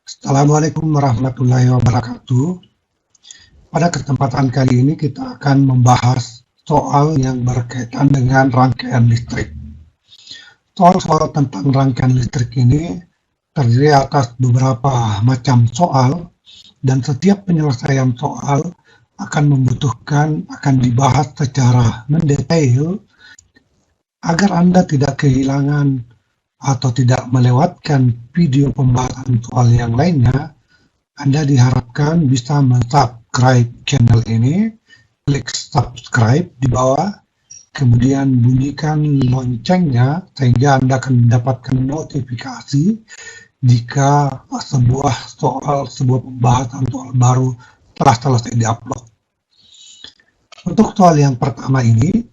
Assalamualaikum warahmatullahi wabarakatuh. Pada kesempatan kali ini kita akan membahas soal yang berkaitan dengan rangkaian listrik. Soal-soal tentang rangkaian listrik ini terdiri atas beberapa macam soal, dan setiap penyelesaian soal akan dibahas secara mendetail agar Anda tidak kehilangan atau tidak melewatkan video pembahasan soal yang lainnya. Anda diharapkan bisa mensubscribe channel ini, klik subscribe di bawah, kemudian bunyikan loncengnya sehingga Anda akan mendapatkan notifikasi jika sebuah pembahasan soal baru telah selesai diupload. Untuk soal yang pertama ini,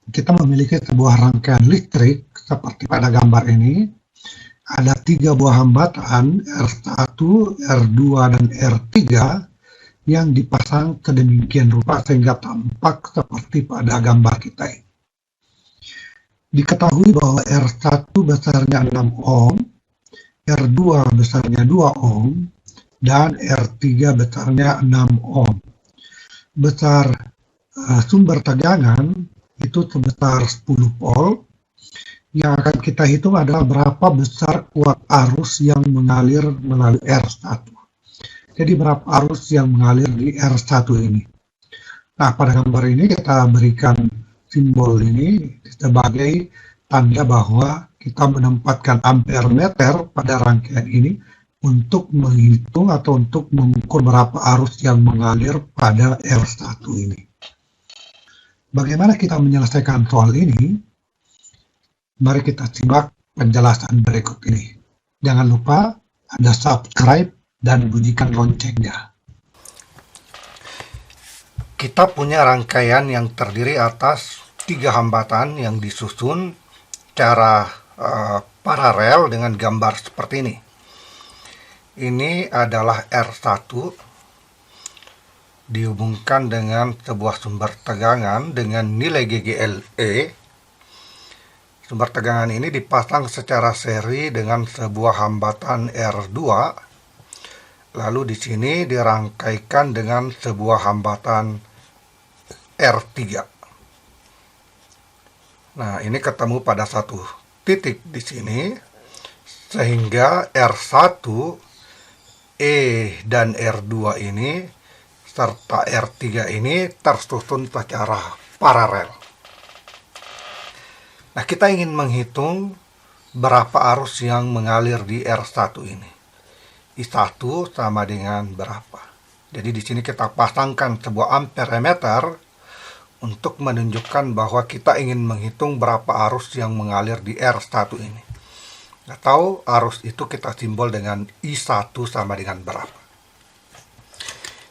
kita memiliki sebuah rangkaian listrik seperti pada gambar ini. Ada 3 buah hambatan R1, R2, dan R3 yang dipasang sedemikian rupa sehingga tampak seperti pada gambar kita ini. Diketahui bahwa R1 besarnya 6 ohm, R2 besarnya 2 ohm, dan R3 besarnya 6 ohm. Besar sumber tegangan itu sebesar 10 volt. Yang akan kita hitung adalah berapa besar kuat arus yang mengalir melalui R1. Jadi berapa arus yang mengalir di R1 ini. Nah, pada gambar ini kita berikan simbol ini sebagai tanda bahwa kita menempatkan ampere meter pada rangkaian ini untuk menghitung atau untuk mengukur berapa arus yang mengalir pada R1 ini. Bagaimana kita menyelesaikan soal ini? Mari kita simak penjelasan berikut ini. Jangan lupa Anda subscribe dan bunyikan loncengnya. Kita punya rangkaian yang terdiri atas 3 hambatan yang disusun secara paralel dengan gambar seperti ini. Ini adalah R1 dihubungkan dengan sebuah sumber tegangan dengan nilai GGLE. Sumber tegangan ini dipasang secara seri dengan sebuah hambatan R2, lalu di sini dirangkaikan dengan sebuah hambatan R3. Nah, ini ketemu pada satu titik di sini, sehingga R1, E, dan R2 ini, serta R3 ini tersusun secara paralel. Nah, kita ingin menghitung berapa arus yang mengalir di R1 ini. I1 sama dengan berapa. Jadi di sini kita pasangkan sebuah ampere meter untuk menunjukkan bahwa kita ingin menghitung berapa arus yang mengalir di R1 ini. Atau arus itu kita simbol dengan I1 sama dengan berapa.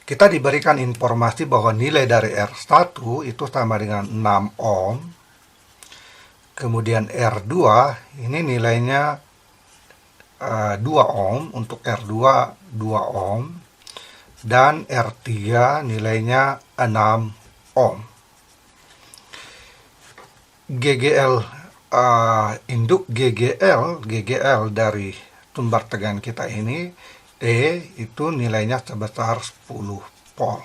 Kita diberikan informasi bahwa nilai dari R1 itu sama dengan 6 ohm. Kemudian R2 ini nilainya 2 ohm, untuk R2 2 ohm, dan R3 nilainya 6 ohm. GGL induk GGL dari sumber tegangan kita ini, E, itu nilainya sebesar 10 volt.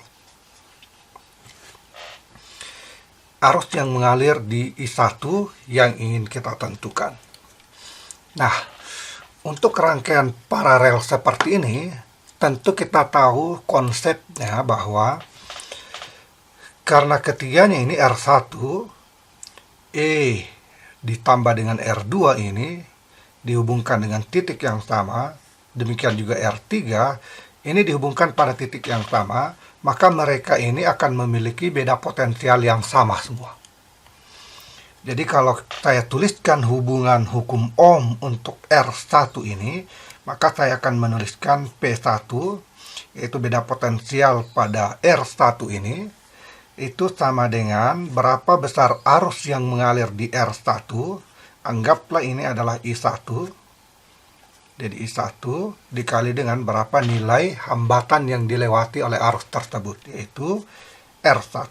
Arus yang mengalir di I1 yang ingin kita tentukan. Nah, untuk rangkaian paralel seperti ini, tentu kita tahu konsepnya bahwa karena ketiganya ini R1, E ditambah dengan R2 ini dihubungkan dengan titik yang sama, demikian juga R3 ini dihubungkan pada titik yang sama, maka mereka ini akan memiliki beda potensial yang sama semua. Jadi kalau saya tuliskan hubungan hukum Ohm untuk R1 ini, maka saya akan menuliskan P1, yaitu beda potensial pada R1 ini, itu sama dengan berapa besar arus yang mengalir di R1, anggaplah ini adalah I1, jadi I1 dikali dengan berapa nilai hambatan yang dilewati oleh arus tersebut, yaitu R1.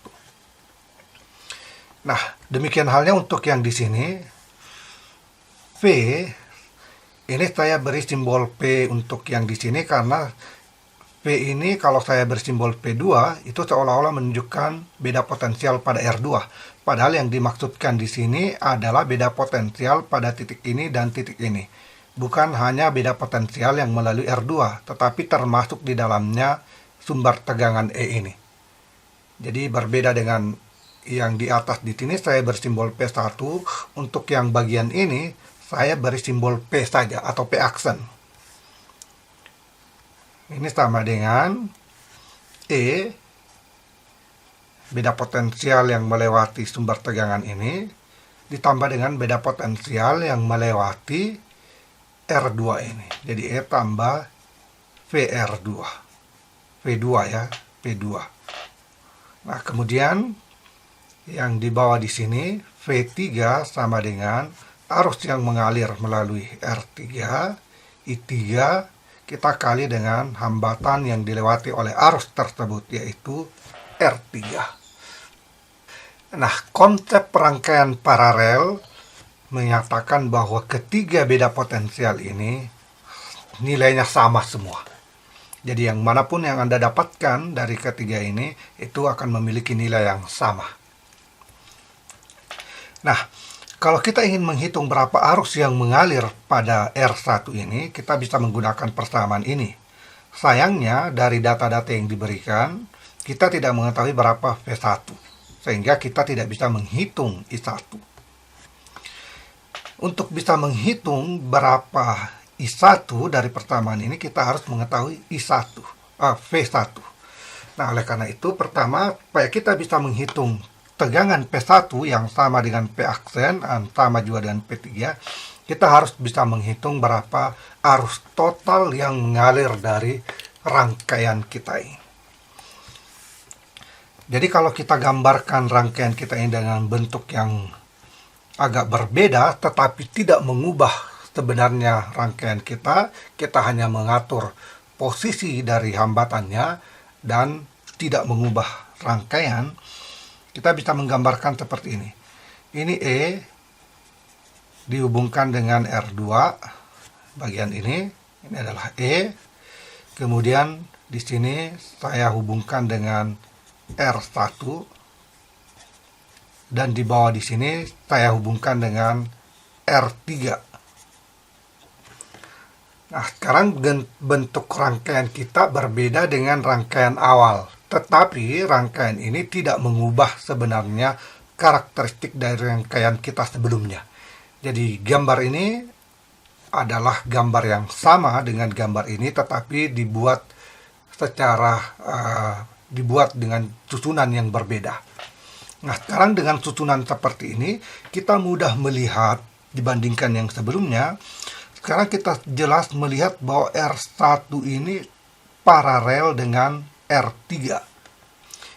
Nah, demikian halnya untuk yang di sini, V Ini saya beri simbol P untuk yang di sini karena P ini kalau saya bersimbol P2 itu seolah-olah menunjukkan beda potensial pada R2. Padahal yang dimaksudkan di sini adalah beda potensial pada titik ini dan titik ini. Bukan hanya beda potensial yang melalui R2, tetapi termasuk di dalamnya sumber tegangan E ini. Jadi berbeda dengan yang di atas di sini saya bersimbol P1, untuk yang bagian ini saya beri simbol P saja atau P aksen. Ini sama dengan E, beda potensial yang melewati sumber tegangan ini, ditambah dengan beda potensial yang melewati R2 ini. Jadi E tambah VR2. V2 ya, P2. Nah, kemudian yang di bawah di sini V3 sama dengan arus yang mengalir melalui R3, I3 kita kali dengan hambatan yang dilewati oleh arus tersebut, yaitu R3. Nah, konsep rangkaian paralel menyatakan bahwa ketiga beda potensial ini nilainya sama semua. Jadi yang manapun yang Anda dapatkan dari ketiga ini, itu akan memiliki nilai yang sama. Nah, kalau kita ingin menghitung berapa arus yang mengalir pada R1 ini, kita bisa menggunakan persamaan ini. Sayangnya, dari data-data yang diberikan, kita tidak mengetahui berapa V1, sehingga kita tidak bisa menghitung I1. Untuk bisa menghitung berapa I1 dari persamaan ini, kita harus mengetahui V1. Nah, oleh karena itu, pertama, supaya kita bisa menghitung tegangan P1 yang sama dengan P aksen, sama juga dengan P3, kita harus bisa menghitung berapa arus total yang mengalir dari rangkaian kita ini. Jadi kalau kita gambarkan rangkaian kita ini dengan bentuk yang agak berbeda, tetapi tidak mengubah sebenarnya rangkaian kita hanya mengatur posisi dari hambatannya dan tidak mengubah rangkaian, kita bisa menggambarkan seperti ini. Ini E dihubungkan dengan R2, bagian ini adalah E. Kemudian di sini saya hubungkan dengan R1, dan di bawah di sini saya hubungkan dengan R3. Nah, sekarang bentuk rangkaian kita berbeda dengan rangkaian awal. Tetapi rangkaian ini tidak mengubah sebenarnya karakteristik dari rangkaian kita sebelumnya. Jadi gambar ini adalah gambar yang sama dengan gambar ini, tetapi dibuat dengan susunan yang berbeda. Nah, sekarang dengan susunan seperti ini, kita mudah melihat dibandingkan yang sebelumnya. Sekarang kita jelas melihat bahwa R1 ini paralel dengan R3.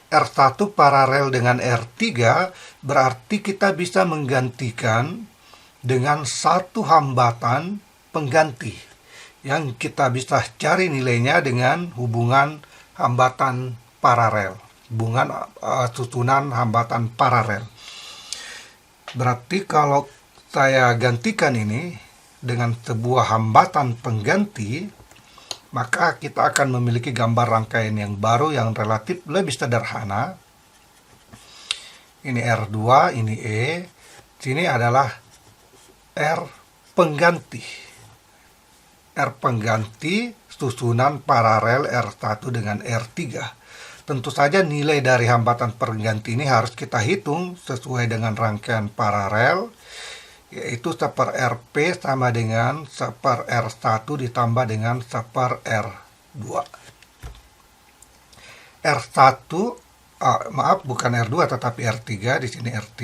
R1 paralel dengan R3 berarti kita bisa menggantikan dengan satu hambatan pengganti yang kita bisa cari nilainya dengan hubungan hambatan paralel, hubungan susunan hambatan paralel. Berarti kalau saya gantikan ini dengan sebuah hambatan pengganti, maka kita akan memiliki gambar rangkaian yang baru yang relatif lebih sederhana. Ini R2, ini E, sini adalah R pengganti. R pengganti susunan paralel R1 dengan R3. Tentu saja nilai dari hambatan pengganti ini harus kita hitung sesuai dengan rangkaian paralel, yaitu 1 RP sama dengan 1 R1 ditambah dengan 1 R2. R1, bukan R2 tetapi R3, di sini R3.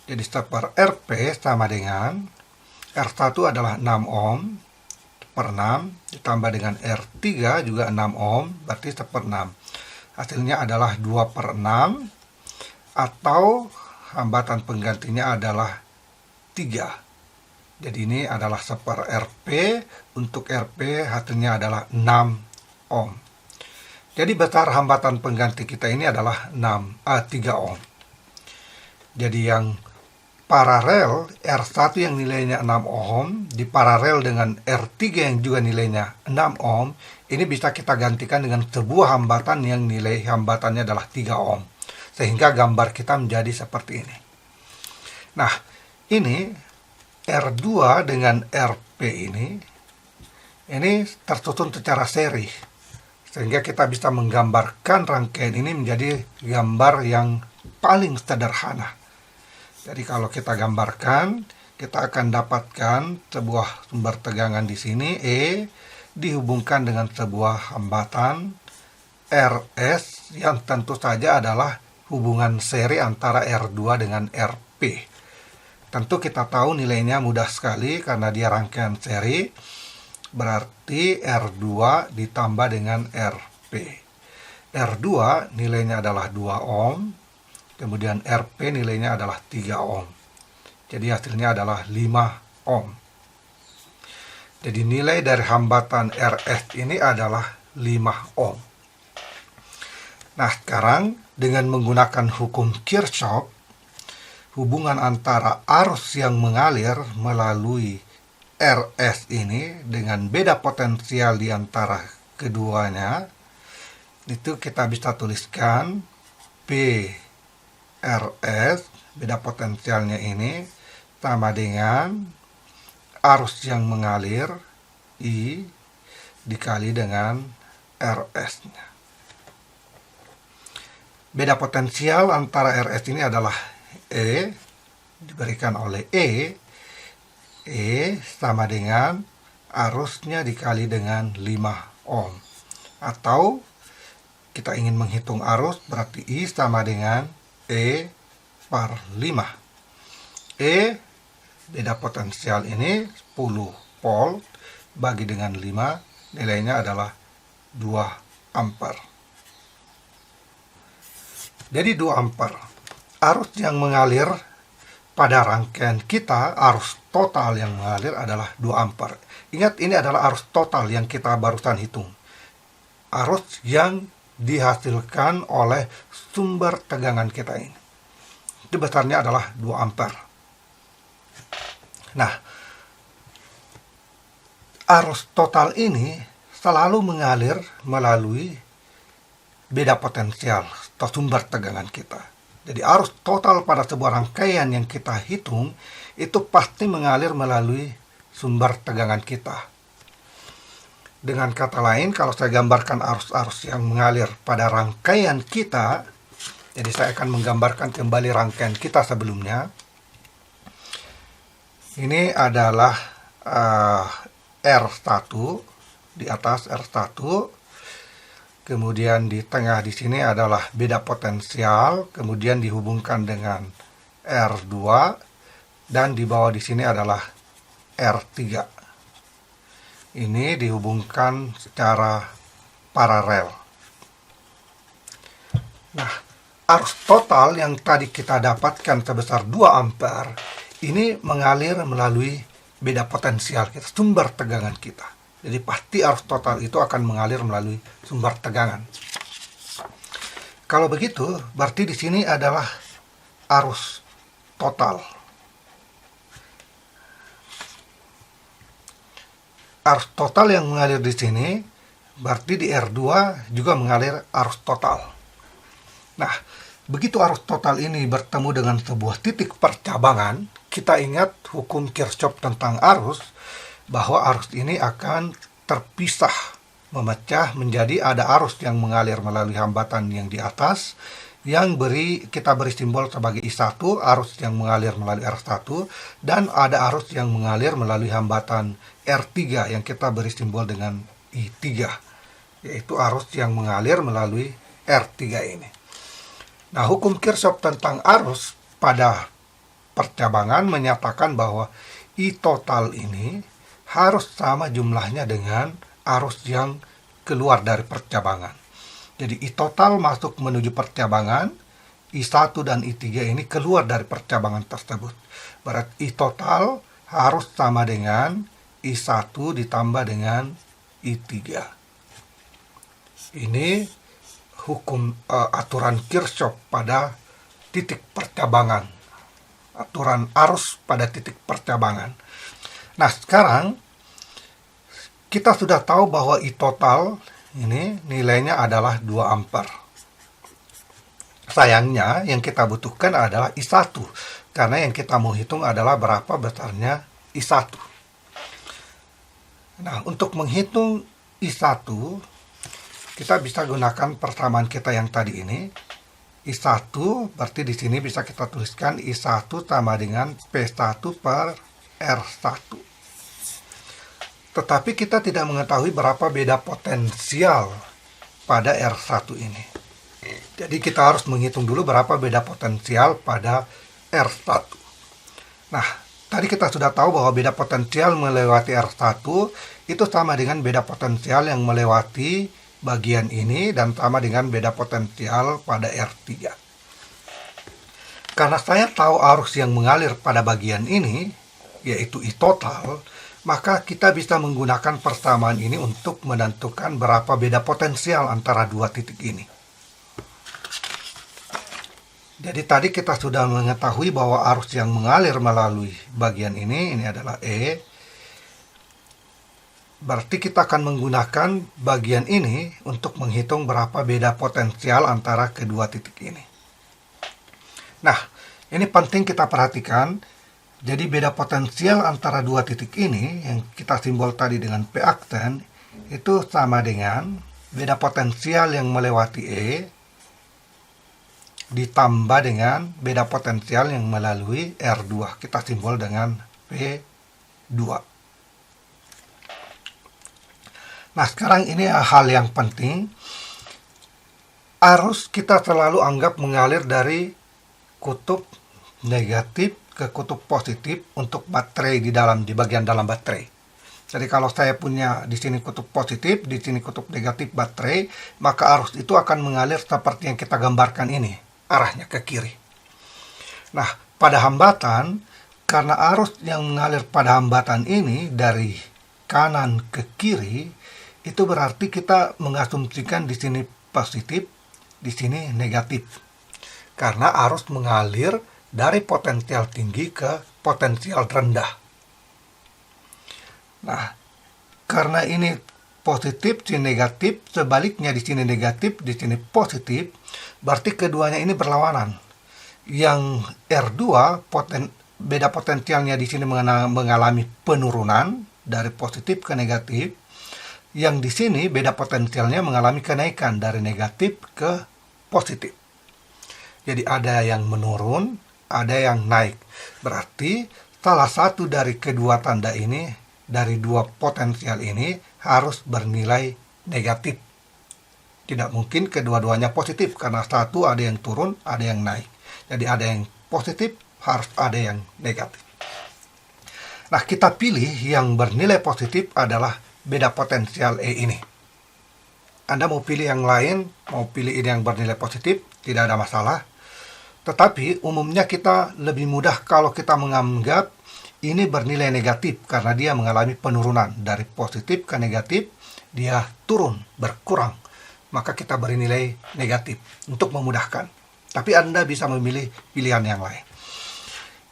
Jadi 1 RP sama dengan R1 adalah 6 ohm per 6 ditambah dengan R3 juga 6 ohm, berarti 1/6. Hasilnya adalah 2/6, atau hambatan penggantinya adalah 3. Jadi ini adalah 1 RP, untuk RP hasilnya adalah 6 ohm. Jadi besar hambatan pengganti kita ini adalah 3 ohm. Jadi yang paralel R1 yang nilainya 6 ohm diparalel dengan R3 yang juga nilainya 6 ohm, ini bisa kita gantikan dengan sebuah hambatan yang nilai hambatannya adalah 3 ohm. Sehingga gambar kita menjadi seperti ini. Nah, ini R2 dengan RP ini tersusun secara seri. Sehingga kita bisa menggambarkan rangkaian ini menjadi gambar yang paling sederhana. Jadi kalau kita gambarkan, kita akan dapatkan sebuah sumber tegangan di sini E dihubungkan dengan sebuah hambatan RS yang tentu saja adalah hubungan seri antara R2 dengan RP. Tentu kita tahu nilainya mudah sekali karena dia rangkaian seri, berarti R2 ditambah dengan RP. R2 nilainya adalah 2 ohm, kemudian RP nilainya adalah 3 ohm. Jadi hasilnya adalah 5 ohm. Jadi nilai dari hambatan RS ini adalah 5 ohm. Nah, sekarang dengan menggunakan hukum Kirchhoff, hubungan antara arus yang mengalir melalui RS ini dengan beda potensial di antara keduanya, itu kita bisa tuliskan P RS, beda potensialnya ini, sama dengan arus yang mengalir I dikali dengan RS-nya. Beda potensial antara RS ini adalah E, diberikan oleh E sama dengan arusnya dikali dengan 5 ohm. Atau kita ingin menghitung arus, berarti I sama dengan E per 5. E, beda potensial ini 10 volt, bagi dengan 5, nilainya adalah 2 ampere. Jadi 2 ampere. Arus yang mengalir pada rangkaian kita, arus total yang mengalir adalah 2 ampere. Ingat, ini adalah arus total yang kita barusan hitung. Arus yang dihasilkan oleh sumber tegangan kita ini. Itu besarnya adalah 2 ampere. Nah, arus total ini selalu mengalir melalui beda potensial atau sumber tegangan kita. Jadi arus total pada sebuah rangkaian yang kita hitung itu pasti mengalir melalui sumber tegangan kita. Dengan kata lain, kalau saya gambarkan arus-arus yang mengalir pada rangkaian kita, jadi saya akan menggambarkan kembali rangkaian kita sebelumnya. Ini adalah R1, di atas R1. Kemudian di tengah di sini adalah beda potensial, kemudian dihubungkan dengan R2, dan di bawah di sini adalah R3. Ini dihubungkan secara paralel. Nah, arus total yang tadi kita dapatkan sebesar 2 ampere, ini mengalir melalui beda potensial kita, sumber tegangan kita. Jadi pasti arus total itu akan mengalir melalui sumber tegangan. Kalau begitu, berarti di sini adalah arus total. Arus total yang mengalir di sini, berarti di R2 juga mengalir arus total. Nah, begitu arus total ini bertemu dengan sebuah titik percabangan, kita ingat hukum Kirchhoff tentang arus, bahwa arus ini akan terpisah, memecah menjadi ada arus yang mengalir melalui hambatan yang di atas, yang kita beri simbol sebagai I1, arus yang mengalir melalui R1, dan ada arus yang mengalir melalui hambatan R3 yang kita beri simbol dengan I3, yaitu arus yang mengalir melalui R3 ini. Nah, hukum Kirchhoff tentang arus pada percabangan menyatakan bahwa I total ini harus sama jumlahnya dengan arus yang keluar dari percabangan. Jadi I total masuk menuju percabangan, I1 dan I3 ini keluar dari percabangan tersebut. Berarti I total harus sama dengan I1 ditambah dengan I3. Ini hukum aturan Kirchhoff pada titik percabangan aturan arus pada titik percabangan. Nah, sekarang kita sudah tahu bahwa I total ini nilainya adalah 2 ampere. Sayangnya yang kita butuhkan adalah I1, karena yang kita mau hitung adalah berapa besarnya I1. Nah, untuk menghitung I1, kita bisa gunakan persamaan kita yang tadi ini. I1 berarti di sini bisa kita tuliskan I1 sama dengan P1 per R1. Tetapi kita tidak mengetahui berapa beda potensial pada R1 ini. Jadi kita harus menghitung dulu berapa beda potensial pada R1. Nah, tadi kita sudah tahu bahwa beda potensial melewati R1 itu sama dengan beda potensial yang melewati bagian ini dan sama dengan beda potensial pada R3. Karena saya tahu arus yang mengalir pada bagian ini, yaitu I total, maka kita bisa menggunakan persamaan ini untuk menentukan berapa beda potensial antara dua titik ini. Jadi tadi kita sudah mengetahui bahwa arus yang mengalir melalui bagian ini adalah E. Berarti kita akan menggunakan bagian ini untuk menghitung berapa beda potensial antara kedua titik ini. Nah, ini penting kita perhatikan. Jadi beda potensial antara dua titik ini yang kita simbol tadi dengan P aksen itu sama dengan beda potensial yang melewati E ditambah dengan beda potensial yang melalui R2. Kita simbol dengan P2. Nah, sekarang ini hal yang penting. Arus kita selalu anggap mengalir dari kutub negatif ke kutub positif untuk baterai di bagian dalam baterai. Jadi kalau saya punya di sini kutub positif, di sini kutub negatif baterai, maka arus itu akan mengalir seperti yang kita gambarkan ini, arahnya ke kiri. Nah, pada hambatan, karena arus yang mengalir pada hambatan ini dari kanan ke kiri, itu berarti kita mengasumsikan di sini positif, di sini negatif. Karena arus mengalir dari potensial tinggi ke potensial rendah. Nah, karena ini positif, sini negatif, sebaliknya di sini negatif, di sini positif, berarti keduanya ini berlawanan. Yang R2 beda potensialnya di sini mengalami penurunan dari positif ke negatif. Yang di sini beda potensialnya mengalami kenaikan dari negatif ke positif. Jadi ada yang menurun, ada yang naik. Berarti salah satu dari kedua tanda ini, dari dua potensial ini harus bernilai negatif. Tidak mungkin kedua-duanya positif, karena satu ada yang turun, ada yang naik. Jadi ada yang positif, harus ada yang negatif. Nah, kita pilih yang bernilai positif adalah beda potensial E ini. Anda mau pilih yang lain, mau pilih ini yang bernilai positif, tidak ada masalah. Tetapi umumnya kita lebih mudah kalau kita menganggap ini bernilai negatif karena dia mengalami penurunan dari positif ke negatif, dia turun, berkurang. Maka kita beri nilai negatif untuk memudahkan. Tapi Anda bisa memilih pilihan yang lain.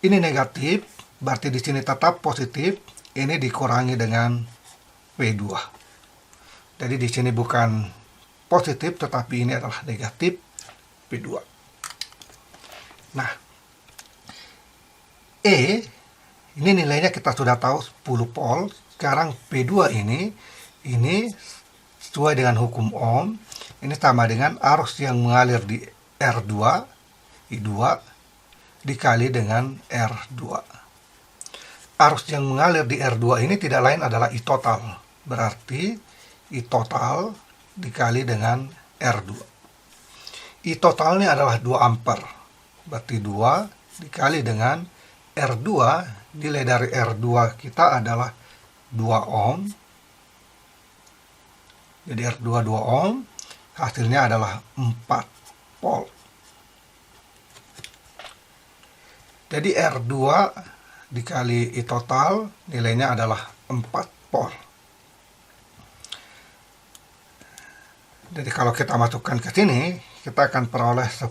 Ini negatif, berarti di sini tetap positif, ini dikurangi dengan P2. Jadi di sini bukan positif, tetapi ini adalah negatif P2. Nah, E, ini nilainya kita sudah tahu 10 volt. Sekarang P2 ini sesuai dengan hukum Ohm. Ini sama dengan arus yang mengalir di R2, I2, dikali dengan R2. Arus yang mengalir di R2 ini tidak lain adalah I total. Berarti I total dikali dengan R2. I totalnya adalah 2 ampere. Berarti 2 dikali dengan R2, nilai dari R2 kita adalah 2 ohm. Jadi R2 2 ohm, hasilnya adalah 4 volt. Jadi R2 dikali I total, nilainya adalah 4 volt. Jadi kalau kita masukkan ke sini, kita akan peroleh 10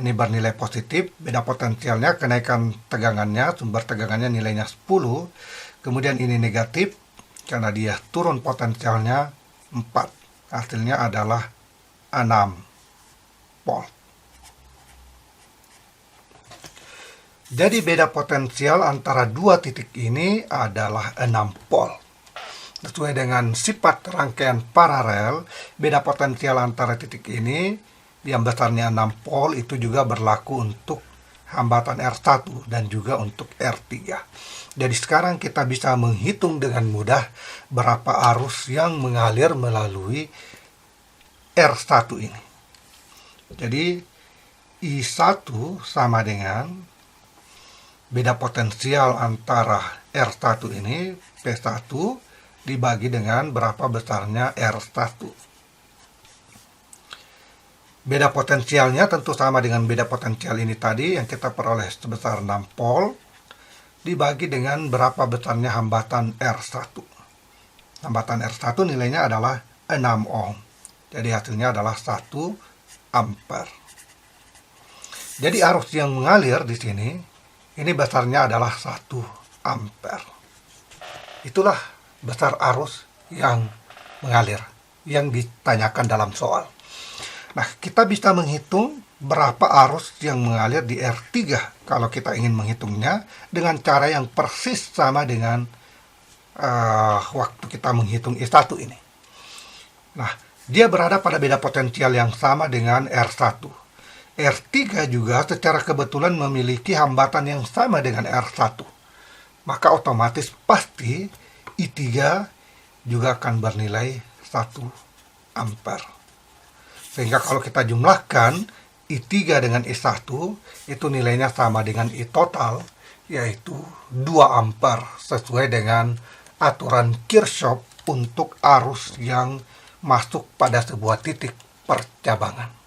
ini bernilai positif, beda potensialnya, kenaikan tegangannya, sumber tegangannya nilainya 10, kemudian ini negatif, karena dia turun potensialnya 4. Hasilnya adalah 6 volt. Jadi beda potensial antara dua titik ini adalah 6 volt. Sesuai dengan sifat rangkaian paralel, beda potensial antara titik ini yang besarnya 6 volt itu juga berlaku untuk hambatan R1 dan juga untuk R3. Jadi sekarang kita bisa menghitung dengan mudah berapa arus yang mengalir melalui R1 ini. Jadi I1 sama dengan beda potensial antara R1 ini, P1, dibagi dengan berapa besarnya R1. Beda potensialnya tentu sama dengan beda potensial ini tadi yang kita peroleh sebesar 6 volt, dibagi dengan berapa besarnya hambatan R1. Hambatan R1 nilainya adalah 6 ohm. Jadi hasilnya adalah 1 ampere. Jadi arus yang mengalir di sini, ini besarnya adalah 1 ampere. Itulah besar arus yang mengalir, yang ditanyakan dalam soal. Nah, kita bisa menghitung berapa arus yang mengalir di R3 kalau kita ingin menghitungnya dengan cara yang persis sama dengan waktu kita menghitung I1 ini. Nah, dia berada pada beda potensial yang sama dengan R1. R3 juga secara kebetulan memiliki hambatan yang sama dengan R1. Maka otomatis pasti I3 juga akan bernilai 1 ampere. Sehingga kalau kita jumlahkan I3 dengan I1, itu nilainya sama dengan I total, yaitu 2 ampere sesuai dengan aturan Kirchhoff untuk arus yang masuk pada sebuah titik percabangan.